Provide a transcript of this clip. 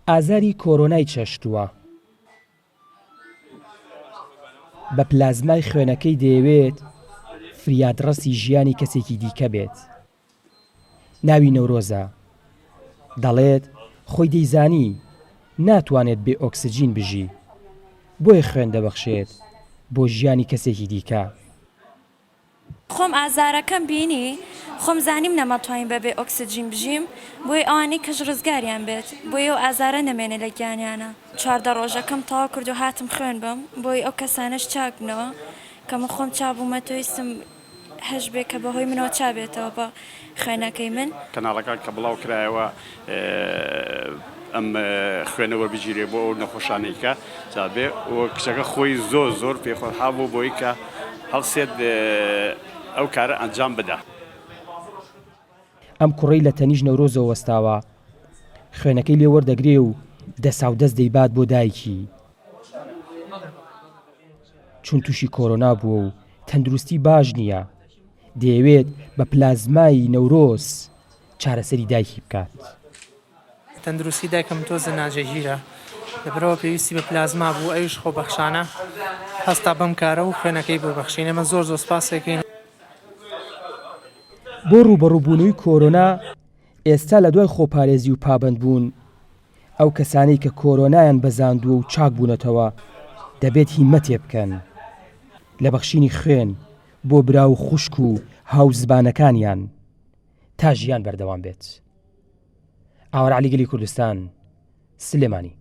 ئازاری کۆرۆنای چەشتووە. بە پلازمای خوێنەکەی دەیەوێت فریادڕەسی ژیانی کەسێکی دیکە بێت. ناوی نەورۆزە. دەڵێت خۆی دەیزانی ناتوانێت بێ ئۆکسجین بژی، بۆیە خوێن دەبەخشێت بۆ ژیانی کەسێکی دیکە. خۆم ئازارەکەم بینی، خۆم زانیم نەمەتوانین بەبێ ئۆکسجین بژیم، بۆی ئەوانەی کەش ڕزگاریان بێت، بۆی ئەو ئازارە نەمێنێ لە گیانیانە. 14 ڕۆژەکەم تەواو کرد و هاتم خوێن بم، بۆی ئەو کەسانش چاک بنەوە کە من خۆم چابوومە تویستم هەش بێ کە بەهۆی منەوە چابێتەوە بە خوێنەکەی من. کەناڵەکان کە بڵاو کرایەوە ئەم خوێنەوە بگیرێ بۆ ئەو نەخۆشانەیکە جابێ و کچەکە خۆی زۆر پێخۆشحاڵ بوو بۆی کە هەڵسێت ئەو کارە ئەنجام بدە. ئەم کوڕەی لە تەنیژ نەورۆزەوە وەستاوە، خوێنەکەی لێ وەردەگرێ و دەسا و دەست دەیبات بۆ دایکی. چون تووشی کۆرۆنا بووە و تەندروستی باش نییە، دەیەوێت بە پلازمای نەورۆز چارەسەری دایکی بکات. تەندروستی دایکم تۆزە ناجێگیرە، لەبەرەوە پێویستی بە پلازما بوو، ئەویش خۆبەخشانە هەستا بەم کارە و خوێنەکەی بۆ بەخشین. ئەمە زۆر سپاسێکین. بۆ ڕوبەڕووبوونەوەی کۆرۆنا ئێستا لە دوای خۆپارێزی و پابەندبوون ئەو کەسانەی کە کۆرۆنایان بەزاندووە و چاک بوونەتەوە دەبێت هیممەتێ بکەن لە بەخشینی خوێن بۆ برا و خوشک و هاوزبانەکانیان تا ژیان بەردەوام بێت. ئاوەر عەلی گەلی کوردستان، سلێمانی.